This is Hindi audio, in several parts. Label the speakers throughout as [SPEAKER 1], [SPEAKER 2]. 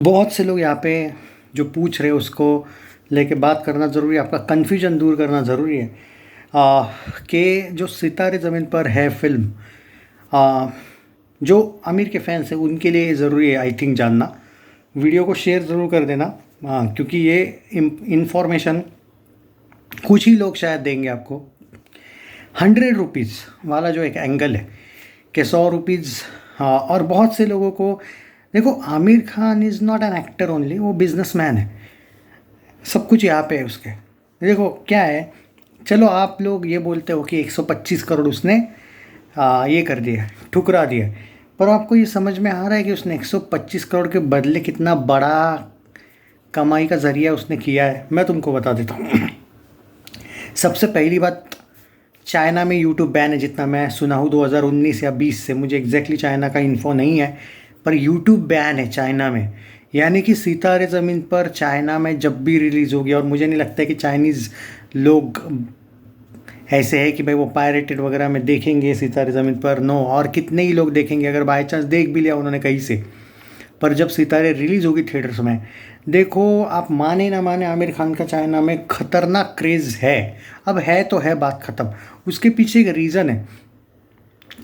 [SPEAKER 1] बहुत से लोग यहाँ पे जो पूछ रहे हैं उसको लेके बात करना ज़रूरी है, आपका कन्फ्यूजन दूर करना ज़रूरी है। कि जो सितारे ज़मीन पर है फिल्म, जो आमिर के फैंस हैं उनके लिए ज़रूरी है आई थिंक जानना। वीडियो को शेयर ज़रूर कर देना, क्योंकि ये इंफॉर्मेशन कुछ ही लोग शायद देंगे आपको। 100 रुपीज़ वाला जो एक एंगल है कि 100 रुपीज़, हाँ, और बहुत से लोगों को देखो, Aamir Khan is not an actor only, वो बिजनेसमैन है। सब कुछ यहाँ पे है उसके। देखो क्या है, चलो आप लोग ये बोलते हो कि 125 करोड़ उसने ये कर दिया, ठुकरा दिया, पर आपको ये समझ में आ रहा है कि उसने 125 करोड़ के बदले कितना बड़ा कमाई का ज़रिया उसने किया है। मैं तुमको बता देता हूँ। सबसे पहली बात, चाइना में यूट्यूब बैन है, जितना मैं सुना हूँ 2019 या 20 से, मुझे एग्जैक्टली चाइना का इन्फो नहीं है, पर यूट्यूब बैन है चाइना में। यानी कि सितारे ज़मीन पर चाइना में जब भी रिलीज़ होगी, और मुझे नहीं लगता है कि चाइनीज़ लोग ऐसे है कि भाई वो पायरेटेड वगैरह में देखेंगे सितारे ज़मीन पर, नो। और कितने ही लोग देखेंगे अगर बाई चांस देख भी लिया उन्होंने कहीं से, पर जब सितारे रिलीज़ होगी थिएटर्स में, देखो आप माने ना माने, आमिर खान का चाइना में खतरनाक क्रेज़ है। अब है तो है, बात ख़त्म। उसके पीछे एक रीज़न है।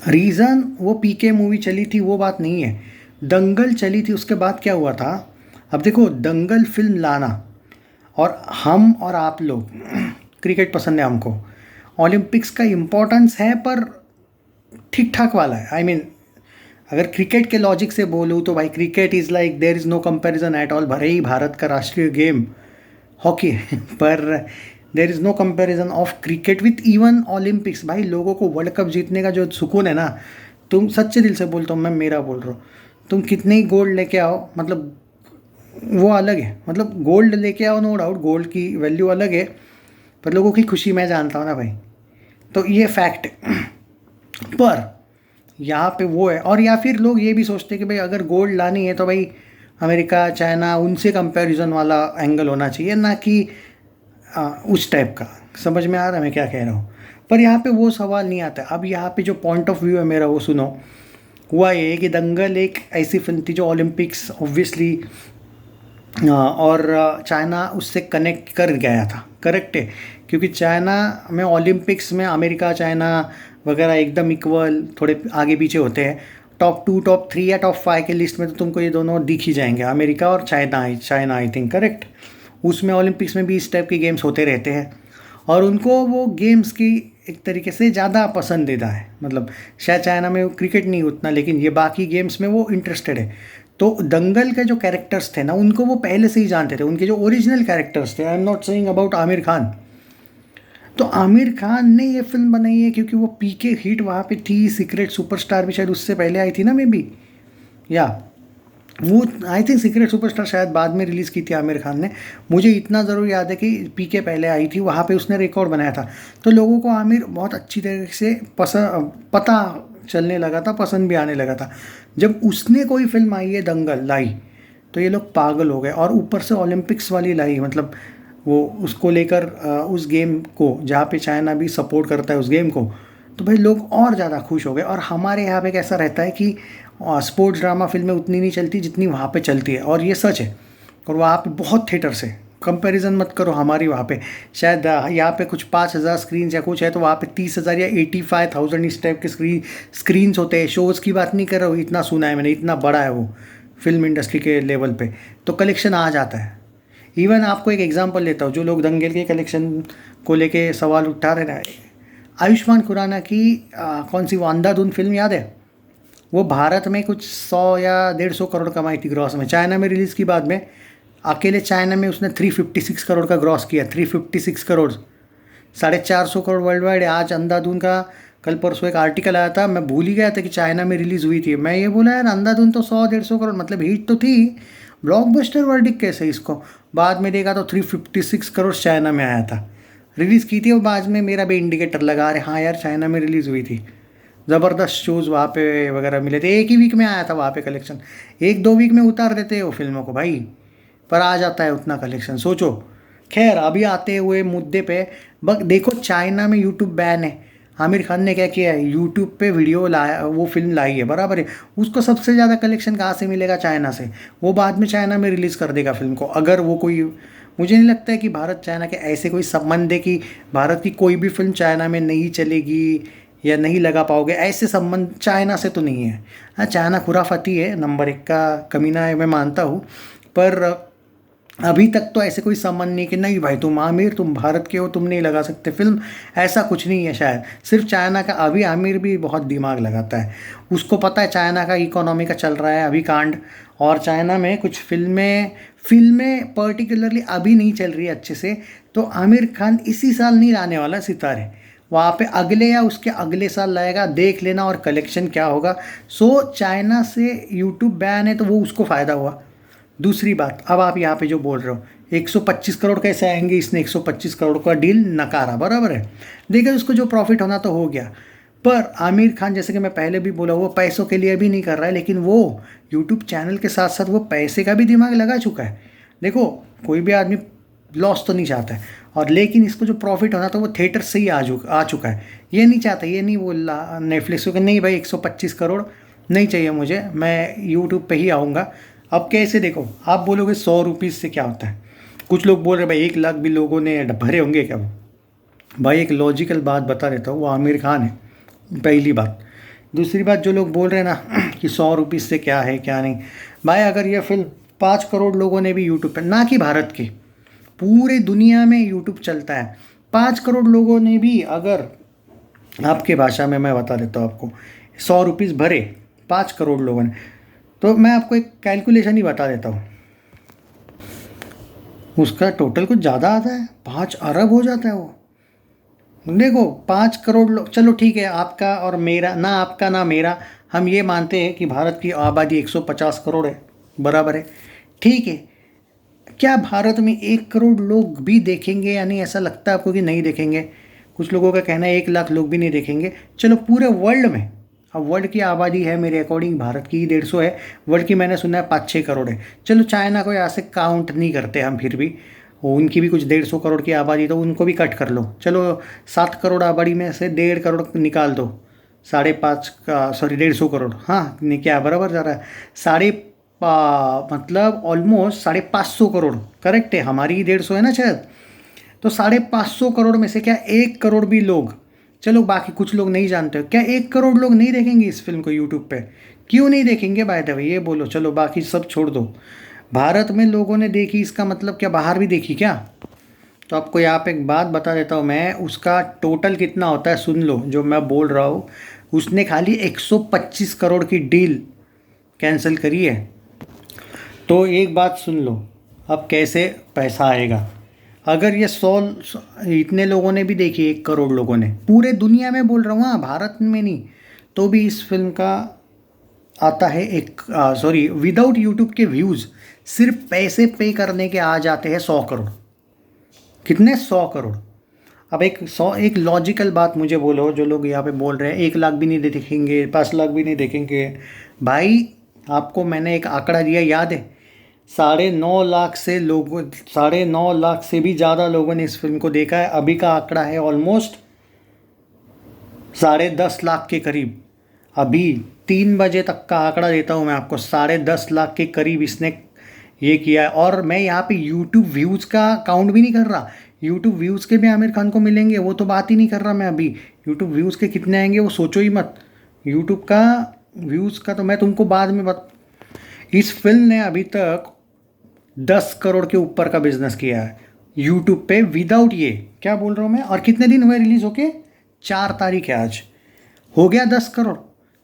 [SPEAKER 1] रीज़न वो पीके मूवी चली थी वो बात नहीं है, दंगल चली थी। उसके बाद क्या हुआ था, अब देखो दंगल फिल्म लाना, और हम और आप लोग क्रिकेट पसंद है हमको, ओलंपिक्स का इम्पोर्टेंस है पर ठीक ठाक वाला है। आई मीन अगर क्रिकेट के लॉजिक से बोलूँ तो भाई cricket is like there is no comparison at all. भले ही भारत का राष्ट्रीय गेम हॉकी है, पर there is no comparison of cricket with even Olympics. भाई लोगों को वर्ल्ड कप जीतने का जो सुकून है ना, तुम सच्चे दिल से बोलता हूँ, मैं मेरा बोल रहा हूँ, तुम कितने ही गोल्ड लेके आओ, मतलब वो अलग है। मतलब गोल्ड लेके आओ, नो डाउट गोल्ड की वैल्यू अलग है, पर लोगों की खुशी मैं जानता हूँ ना भाई, तो ये फैक्ट है। पर यहाँ पे वो है, और या फिर लोग ये भी सोचते हैं कि भाई अगर गोल्ड लानी है तो भाई अमेरिका चाइना उनसे कंपैरिजन वाला एंगल होना चाहिए, ना कि उस टाइप का। समझ में आ रहा है मैं क्या कह रहा हूँ? पर यहाँ पे वो सवाल नहीं आता। अब यहाँ पे जो पॉइंट ऑफ व्यू है मेरा वो सुनो। हुआ ये कि दंगल एक ऐसी फिल्म थी जो ओलंपिक्स ऑब्वियसली, और चाइना उससे कनेक्ट कर गया था, करेक्ट है, क्योंकि चाइना में ओलंपिक्स में अमेरिका चाइना वगैरह एकदम इक्वल, थोड़े आगे पीछे होते हैं। टॉप 2 टॉप 3 या टॉप 5 के लिस्ट में तो तुमको ये दोनों दिख ही जाएंगे, अमेरिका और चाइना आई थिंक, करेक्ट। उसमें ओलंपिक्स में भी इस टाइप के गेम्स होते रहते हैं, और उनको वो गेम्स की एक तरीके से ज़्यादा पसंदीदा है। मतलब शायद चाइना में वो क्रिकेट नहीं उतना, लेकिन ये बाकी गेम्स में वो इंटरेस्टेड है। तो दंगल के जो कैरेक्टर्स थे ना, उनको वो पहले से ही जानते थे, उनके जो ओरिजिनल कैरेक्टर्स थे। I am not saying about Aamir Khan. तो आमिर खान ने ये फिल्म बनाई है क्योंकि वो पीके हिट वहाँ पे थी। सीक्रेट सुपरस्टार भी शायद उससे पहले आई थी ना, मे बी, या वो आई थिंक सीक्रेट सुपरस्टार शायद बाद में रिलीज़ की थी आमिर खान ने। मुझे इतना ज़रूर याद है कि पीके पहले आई थी, वहाँ पे उसने रिकॉर्ड बनाया था। तो लोगों को आमिर बहुत अच्छी तरीके से पता चलने लगा था, पसंद भी आने लगा था। जब उसने कोई फिल्म आई है दंगल लाई, तो ये लोग पागल हो गए, और ऊपर से ओलंपिक्स वाली लाई, मतलब वो उसको लेकर उस गेम को, जहाँ पे चाइना भी सपोर्ट करता है उस गेम को, तो भाई लोग और ज़्यादा खुश हो गए। और हमारे यहाँ पे कैसा रहता है कि स्पोर्ट्स ड्रामा फिल्में उतनी नहीं चलती जितनी वहाँ पे चलती है, और ये सच है। और वहाँ पे बहुत थिएटर से कंपैरिजन मत करो हमारी वहाँ पे। शायद यहाँ पे कुछ 5,000 स्क्रीन या कुछ है, तो वहाँ पे 30,000 या 85,000 इस टाइप के स्क्रीन्स होते हैं। शोज़ की बात नहीं कर रहा हूँ, इतना सुना है मैंने, इतना बड़ा है वो फिल्म इंडस्ट्री के लेवल पे, तो कलेक्शन आ जाता है। इवन आपको एक एग्जांपल लेता हूँ, जो लोग दंगल के कलेक्शन को लेके सवाल उठा रहे ना, आयुष्मान खुराना की कौन सी वो अंधाधुन फिल्म याद है? वो भारत में कुछ 100 या 150 करोड़ कमाई थी ग्रॉस में। चाइना में रिलीज़ की बाद में, अकेले चाइना में उसने 356 करोड़ का ग्रॉस किया। 356 करोड़, 450 करोड़ वर्ल्ड वाइड। आज अंधाधुन का कल परसों एक आर्टिकल आया था, मैं भूल ही गया था कि चाइना में रिलीज़ हुई थी। मैं ये बोला यार, अंधाधुन तो 100-150 करोड़, मतलब हिट तो थी, ब्लॉकबस्टर वर्डिक कैसे इसको। बाद में देखा तो 356 करोड़ चाइना में आया था, रिलीज़ की थी। और बाद में मेरा भी इंडिकेटर लगा रहे, हाँ यार चाइना में रिलीज़ हुई थी। ज़बरदस्त शोज़ वहाँ पे वगैरह मिले थे, एक ही वीक में आया था वहाँ पे कलेक्शन। 1-2 वीक में उतार देते हैं वो फिल्मों को भाई, पर आ जाता है उतना कलेक्शन, सोचो। खैर अभी आते हुए मुद्दे पे, बस देखो चाइना में यूट्यूब बैन है, आमिर खान ने क्या किया है, यूट्यूब पे वीडियो लाया, वो फिल्म लाई है, बराबर है। उसको सबसे ज़्यादा कलेक्शन कहाँ से मिलेगा? चाइना से। वो बाद में चाइना में रिलीज़ कर देगा फिल्म को। अगर वो कोई, मुझे नहीं लगता है कि भारत चाइना के ऐसे कोई संबंध है कि भारत की कोई भी फिल्म चाइना में नहीं चलेगी या नहीं लगा पाओगे, ऐसे संबंध चाइना से तो नहीं है। हाँ, चाइना खुराफाती है, नंबर 1 का कमीना है, मैं मानता हूँ। पर अभी तक तो ऐसे कोई संबंध नहीं कि नहीं भाई तुम आमिर, तुम भारत के हो, तुम नहीं लगा सकते फिल्म, ऐसा कुछ नहीं है शायद। सिर्फ चाइना का, अभी आमिर भी बहुत दिमाग लगाता है, उसको पता है चाइना का इकोनॉमी का चल रहा है अभी कांड, और चाइना में कुछ फिल्में फिल्में पर्टिकुलरली अभी नहीं चल रही है अच्छे से। तो आमिर खान इसी साल नहीं लाने वाला सितारे, वहाँ पे अगले या उसके अगले साल लाएगा, देख लेना और कलेक्शन क्या होगा। सो चाइना से यूट्यूब बैन है तो वो उसको फ़ायदा हुआ। दूसरी बात, अब आप यहाँ पे जो बोल रहे हो 125 करोड़ कैसे आएंगे, इसने 125 करोड़ का डील नकारा, बराबर है। देखिए उसको जो प्रॉफिट होना तो हो गया। पर आमिर खान, जैसे कि मैं पहले भी बोला, वो पैसों के लिए भी नहीं कर रहा है, लेकिन वो यूट्यूब चैनल के साथ साथ वो पैसे का भी दिमाग लगा चुका है। देखो, कोई भी आदमी लॉस तो नहीं चाहता है, और लेकिन इसको जो प्रॉफिट होना तो वो थिएटर से ही आ चुका है। ये नहीं चाहता, ये नहीं बोला नेटफ्लिक्स को कि नहीं भाई 125 करोड़ नहीं चाहिए मुझे, मैं यूट्यूब पे ही आऊँगा। अब कैसे, देखो आप बोलोगे 100 रुपीज़ से क्या होता है, कुछ लोग बोल रहे भाई 1 लाख भी लोगों ने भरे होंगे क्या? भाई एक लॉजिकल बात बता देता हूँ, वो आमिर खान है, पहली बात। दूसरी बात, जो लोग बोल रहे हैं ना कि 100 रुपीज़ से क्या है क्या नहीं, भाई अगर ये फिल्म 5 करोड़ लोगों ने भी यूट्यूब पर, ना कि भारत के, पूरे दुनिया में यूट्यूब चलता है, 5 करोड़ लोगों ने भी अगर, आपके भाषा में मैं बता देता हूँ आपको, 100 रुपीज़ भरे 5 करोड़ लोगों ने, तो मैं आपको एक कैलकुलेशन ही बता देता हूँ, उसका टोटल कुछ ज़्यादा आता है, 5 अरब हो जाता है वो। देखो 5 करोड़ लोग, चलो ठीक है, आपका और मेरा, ना आपका ना मेरा, हम ये मानते हैं कि भारत की आबादी 150 करोड़ है, बराबर है, ठीक है। क्या भारत में 1 करोड़ लोग भी देखेंगे या नहीं, ऐसा लगता है आपको कि नहीं देखेंगे? कुछ लोगों का कहना है 1 लाख लोग भी नहीं देखेंगे। चलो पूरे वर्ल्ड में, अब वर्ल्ड की आबादी है मेरे अकॉर्डिंग भारत की 150 है, वर्ल्ड की मैंने सुना है 5-6 करोड़ है। चलो चाइना को यहाँ से काउंट नहीं करते हम, फिर भी उनकी भी कुछ 150 करोड़ की आबादी, तो उनको भी कट कर लो, चलो 7 करोड़ आबादी में से 1.5 करोड़ निकाल दो, 5.5 का, सॉरी 150 करोड़, हाँ क्या बराबर जा रहा है, मतलब ऑलमोस्ट 550 करोड़, करेक्ट है, हमारी ही 150 है ना शायद। तो 550 करोड़ में से क्या 1 करोड़ भी लोग, चलो बाकी कुछ लोग नहीं जानते हो, क्या 1 करोड़ लोग नहीं देखेंगे इस फिल्म को यूट्यूब पे? क्यों नहीं देखेंगे बाय द वे, ये बोलो, चलो बाकी सब छोड़ दो। भारत में लोगों ने देखी, इसका मतलब क्या बाहर भी देखी क्या? तो आपको यहाँ पे एक बात बता देता हूँ मैं, उसका टोटल कितना होता है सुन लो, जो मैं बोल रहा हूँ। उसने खाली 125 करोड़ की डील कैंसिल करी है। तो एक बात सुन लो, अब कैसे पैसा आएगा। अगर ये 100, इतने लोगों ने भी देखी, 1 करोड़ लोगों ने, पूरे दुनिया में बोल रहा हूँ, हाँ भारत में नहीं, तो भी इस फिल्म का आता है एक, सॉरी, विदाउट यूट्यूब के व्यूज़, सिर्फ पैसे पे करने के आ जाते हैं 100 करोड़। कितने? 100 करोड़। अब एक लॉजिकल बात मुझे बोलो, जो लोग यहाँ पे बोल रहे हैं 1 लाख भी नहीं देखेंगे, 5 लाख भी नहीं देखेंगे, भाई आपको मैंने एक आंकड़ा दिया, याद है? 9.5 लाख से लोगों, 9.5 लाख से भी ज़्यादा लोगों ने इस फिल्म को देखा है। अभी का आंकड़ा है ऑलमोस्ट 10.5 लाख के करीब। अभी 3 बजे तक का आंकड़ा देता हूँ मैं आपको, 10.5 लाख के करीब इसने ये किया है। और मैं यहाँ पे यूट्यूब व्यूज़ का काउंट भी नहीं कर रहा, यूट्यूब व्यूज़ के भी आमिर खान को मिलेंगे, वो तो बात ही नहीं कर रहा मैं अभी। यूट्यूब व्यूज़ के कितने आएंगे वो सोचो ही मत, यूट्यूब का व्यूज़ का तो मैं तुमको बाद में इस फिल्म ने अभी तक 10 करोड़ के ऊपर का बिजनेस किया है यूट्यूब पे, विदाउट ये, क्या बोल रहा हूँ मैं। और कितने दिन हुए रिलीज़ होके? 4 तारीख है आज, हो गया 10 करोड़।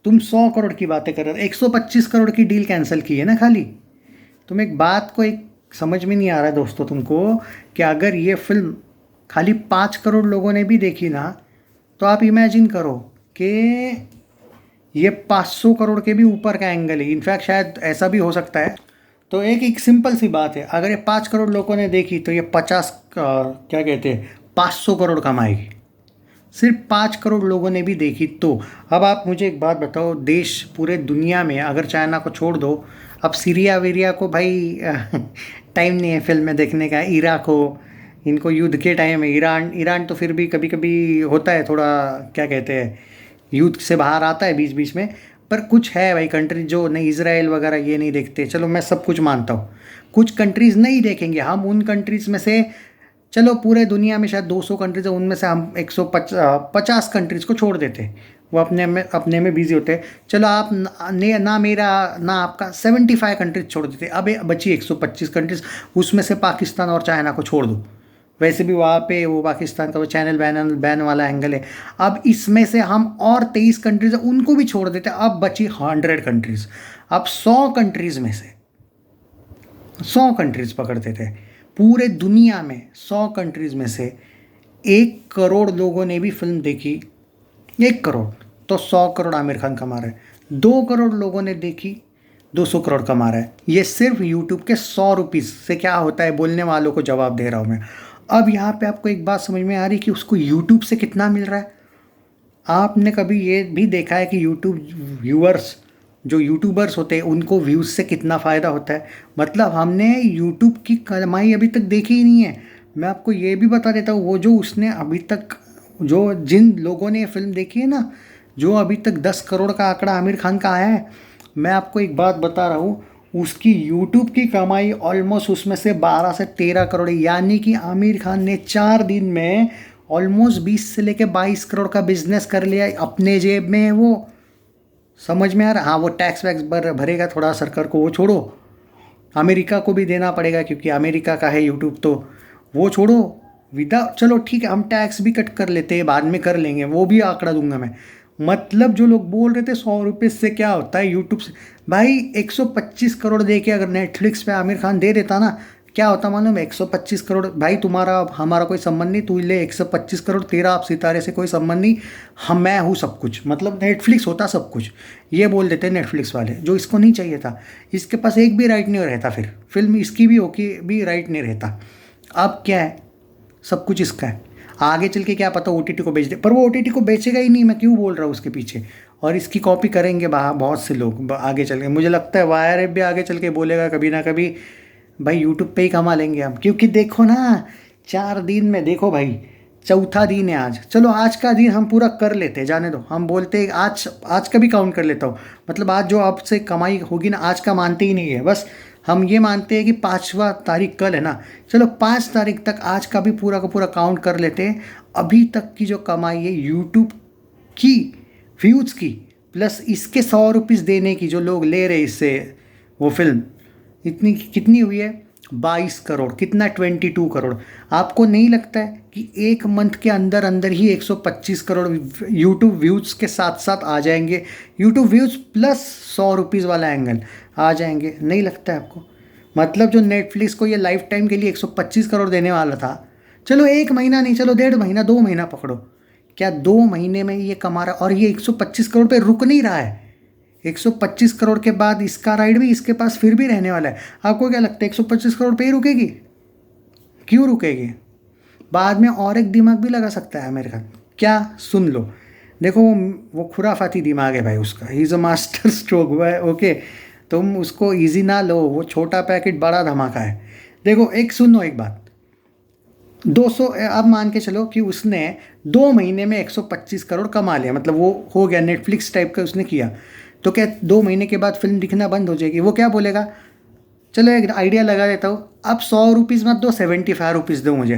[SPEAKER 1] तुम 100 करोड़ की बातें कर रहे हो, 125 करोड़ की डील कैंसिल की है ना खाली। तुम एक बात को एक समझ में नहीं आ रहा है दोस्तों तुमको, कि अगर ये फिल्म खाली 5 करोड़ लोगों ने भी देखी ना, तो आप इमेजिन करो कि ये 500 करोड़ के भी ऊपर का एंगल है। इनफैक्ट शायद ऐसा भी हो सकता है। तो एक सिंपल सी बात है, अगर ये 5 करोड़ लोगों ने देखी तो ये 50 क्या कहते हैं 500 करोड़ कमाएगी। सिर्फ 5 करोड़ लोगों ने भी देखी तो। अब आप मुझे एक बात बताओ, देश पूरे दुनिया में, अगर चाइना को छोड़ दो, अब सीरिया वीरिया को भाई टाइम नहीं है फिल्म में देखने का, इराक हो इनको युद्ध के टाइम में ईरान ईरान तो फिर भी कभी कभी होता है थोड़ा, क्या कहते हैं, युद्ध से बाहर आता है बीच बीच में। पर कुछ है भाई कंट्री जो नहीं, इसराइल वगैरह ये नहीं देखते, चलो मैं सब कुछ मानता हूँ। कुछ कंट्रीज़ नहीं देखेंगे हम, उन कंट्रीज़ में से, चलो पूरे दुनिया में शायद 200 कंट्रीज है, उनमें से हम 150 कंट्रीज़ को छोड़ देते हैं, वो अपने में बिजी होते हैं। चलो आप ना मेरा ना आपका 75 कंट्रीज छोड़ देते, अब बची 125 कंट्रीज, उसमें से पाकिस्तान और चाइना को छोड़ दो। वैसे भी वहाँ पे वो पाकिस्तान का वो चैनल बैन वाला एंगल है। अब इसमें से हम और 23 कंट्रीज है उनको भी छोड़ देते, अब बची 100 कंट्रीज। अब 100 कंट्रीज में से 100 कंट्रीज पकड़ते थे पूरे दुनिया में, 100 कंट्रीज में से 1 करोड़ लोगों ने भी फिल्म देखी। 1 करोड़ तो 100 करोड़ आमिर खान कमा रहा है। 2 करोड़ लोगों ने देखी, 200 करोड़ कमा रहा है। ये सिर्फ यूट्यूब के 100 रुपीज़ से क्या होता है बोलने वालों को जवाब दे रहा हूँ मैं। अब यहाँ पे आपको एक बात समझ में आ रही कि उसको यूट्यूब से कितना मिल रहा है। आपने कभी ये भी देखा है कि यूट्यूब व्यूअर्स, जो यूट्यूबर्स होते हैं उनको व्यूज़ से कितना फ़ायदा होता है? मतलब हमने यूट्यूब की कमाई अभी तक देखी ही नहीं है। मैं आपको ये भी बता देता हूँ, वो जो उसने अभी तक, जो जिन लोगों ने ये फिल्म देखी है ना, जो अभी तक 10 करोड़ का आंकड़ा आमिर खान का आया है, मैं आपको एक बात बता रहा हूँ, उसकी यूट्यूब की कमाई ऑलमोस्ट उसमें से 12 से 13 करोड़ है। यानी कि आमिर खान ने 4 दिन में ऑलमोस्ट 20 से लेके 22 करोड़ का बिजनेस कर लिया अपने जेब में। वो समझ में आ रहा? हाँ, वो टैक्स वैक्स भरेगा थोड़ा सरकार को, वो छोड़ो, अमेरिका को भी देना पड़ेगा क्योंकि अमेरिका का है यूट्यूब, तो वो छोड़ो। चलो ठीक है, हम टैक्स भी कट कर लेते हैं, बाद में कर लेंगे, वो भी आंकड़ा दूंगा मैं। मतलब जो लोग बोल रहे थे 100 रुपये से क्या होता है यूट्यूब से, भाई 125 करोड़ दे के अगर नेटफ्लिक्स पे आमिर खान दे देता ना, क्या होता मालूम? 125 करोड़, भाई तुम्हारा हमारा कोई संबंध नहीं, तू ले 125 करोड़, तेरा आप सितारे से कोई संबंध नहीं, हम मैं हूँ सब कुछ, मतलब नेटफ्लिक्स होता सब कुछ। ये बोल देते नेटफ्लिक्स वाले, जो इसको नहीं चाहिए था। इसके पास एक भी राइट नहीं रहता, फिर फिल्म इसकी भी होके भी राइट नहीं रहता। अब क्या है, सब कुछ इसका है। आगे चल के क्या पता OTT को बेच दे, पर वो OTT को बेचेगा ही नहीं, मैं क्यों बोल रहा हूँ उसके पीछे। और इसकी कॉपी करेंगे बहुत से लोग आगे चल के, मुझे लगता है YRF भी आगे चल के बोलेगा कभी ना कभी, भाई यूट्यूब पे ही कमा लेंगे हम। क्योंकि देखो ना, 4 दिन में देखो भाई, चौथा दिन है आज, चलो आज का दिन हम पूरा कर लेते हैं, जाने दो, हम बोलते हैं आज का भी काउंट कर लेता हूँ। मतलब आज जो आपसे कमाई होगी ना, आज का मानते ही नहीं है, बस हम ये मानते हैं कि 5वां तारीख कल है ना, चलो 5 तारीख तक आज का भी पूरा का पूरा काउंट कर लेते हैं। अभी तक की जो कमाई है यूट्यूब की, व्यूज़ की, प्लस इसके 100 रुपीज़ देने की जो लोग ले रहे इससे वो फिल्म, इतनी कितनी हुई है? 22 करोड़। कितना? 22 करोड़। आपको नहीं लगता है कि एक मंथ के अंदर अंदर ही 125 करोड़ यूट्यूब व्यूज़ के साथ साथ आ जाएंगे? यूट्यूब व्यूज़ प्लस 100 रुपीज़ वाला एंगल आ जाएंगे, नहीं लगता है आपको? मतलब जो नेटफ्लिक्स को ये लाइफ टाइम के लिए 125 करोड़ देने वाला था, चलो 1 महीना नहीं, चलो 1.5 महीना 2 महीना पकड़ो, क्या 2 महीने में ये कमा रहा? और ये 125 करोड़ पे रुक नहीं रहा है। 125 करोड़ के बाद इसका राइड भी इसके पास फिर भी रहने वाला है। आपको क्या लगता है 125 करोड़ पे ही रुकेगी? क्यों रुकेगी? बाद में और एक दिमाग भी लगा सकता है मेरे खान। क्या? सुन लो, देखो वो खुराफाती दिमाग है भाई उसका, he is a master stroke हुआ है। ओके, तुम उसको इजी ना लो, वो छोटा पैकेट बड़ा धमाका है। देखो एक सुनो एक बात, 200, अब मान के चलो कि उसने 2 महीने में 125 करोड़ कमा लिया, मतलब वो हो गया नेटफ्लिक्स टाइप का उसने किया, तो क्या 2 महीने के बाद फिल्म दिखना बंद हो जाएगी? वो क्या बोलेगा? चलो एक आइडिया लगा देता हूँ, अब 100 रुपीज़ मत दो, 75 रुपीज़ दो मुझे।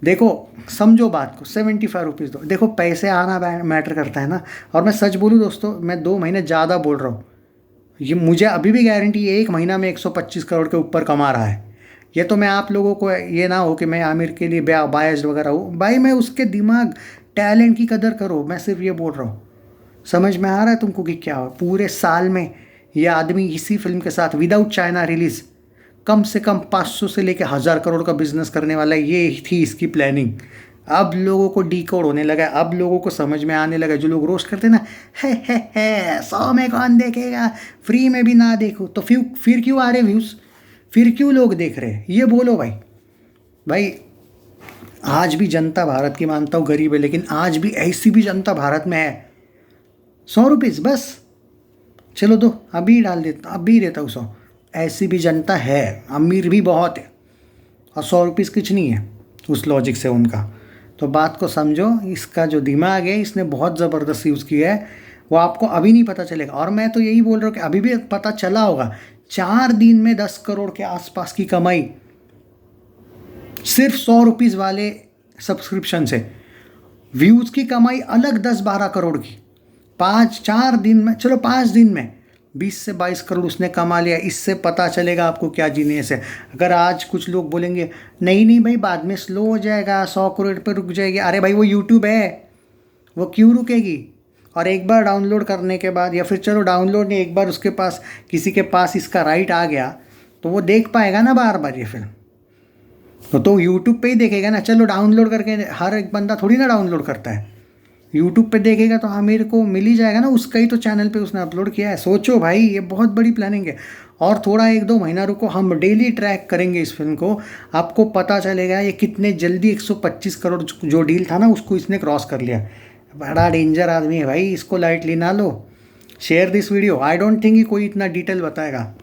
[SPEAKER 1] देखो समझो बात को, 75 रुपीज़ दो। देखो पैसे आना मैटर करता है ना। और मैं सच बोलूँ दोस्तों, मैं 2 महीने ज़्यादा बोल रहा हूँ, ये मुझे अभी भी गारंटी है 1 महीना में 125 करोड़ के ऊपर कमा रहा है। ये तो मैं आप लोगों को ये ना हो कि मैं आमिर के लिए बायस्ड वगैरह हूँ, भाई मैं उसके दिमाग टैलेंट की कदर करो, मैं सिर्फ ये बोल रहा हूँ। समझ में आ रहा है तुमको कि क्या हो? पूरे साल में ये आदमी इसी फिल्म के साथ विदाउट चाइना रिलीज़ कम से कम 500 से लेकर 1000 करोड़ का बिजनेस करने वाला है। ये थी इसकी प्लानिंग। अब लोगों को डीकोड होने लगा, अब लोगों को समझ में आने लगा। जो लोग रोस्ट करते ना, है 100 में कौन देखेगा, फ्री में भी ना देखो, तो फिर क्यों आ रहे व्यूज़, फिर क्यों लोग देख रहे हैं, ये बोलो भाई। भाई आज भी जनता भारत की, मानता हूँ गरीब है, लेकिन आज भी ऐसी भी जनता भारत में है। 100 रुपीज़ बस, चलो दो, अभी डाल देता, अभी देता हूँ 100। ऐसी भी जनता है, अमीर भी बहुत है, और 100 रुपीज़ कुछ नहीं है। उस लॉजिक से उनका। तो बात को समझो, इसका जो दिमाग है इसने बहुत ज़बरदस्त यूज़ किया है, वो आपको अभी नहीं पता चलेगा। और मैं तो यही बोल रहा हूँ कि अभी भी पता चला होगा। 4 दिन में 10 करोड़ के आसपास की कमाई सिर्फ 100 रुपीज़ वाले सब्सक्रिप्शन से। व्यूज़ की कमाई अलग 10-12 करोड़ की। 4 दिन में, चलो 5 दिन में 20 से 22 करोड़ उसने कमा लिया। इससे पता चलेगा आपको क्या जीनियस है। अगर आज कुछ लोग बोलेंगे नहीं नहीं भाई बाद में स्लो हो जाएगा, 100 करोड़ पर रुक जाएगी, अरे भाई वो यूट्यूब है, वो क्यों रुकेगी। और एक बार डाउनलोड करने के बाद, या फिर चलो डाउनलोड नहीं, एक बार उसके पास किसी के पास इसका राइट आ गया तो वो देख पाएगा ना बार बार ये फिल्म। तो यूट्यूब पे ही देखेगा ना। चलो डाउनलोड करके हर एक बंदा थोड़ी ना डाउनलोड करता है, यूट्यूब पे देखेगा तो हाँ मेरे को मिल ही जाएगा ना, उसका ही तो चैनल पे उसने अपलोड किया है। सोचो भाई, ये बहुत बड़ी प्लानिंग है। और थोड़ा 1-2 महीना रुको, हम डेली ट्रैक करेंगे इस फिल्म को, आपको पता चलेगा ये कितने जल्दी 125 करोड़ जो डील था ना उसको इसने क्रॉस कर लिया। बड़ा डेंजर आदमी है भाई, इसको लाइटली ना लो। Share this video. I don't think कोई इतना डिटेल बताएगा।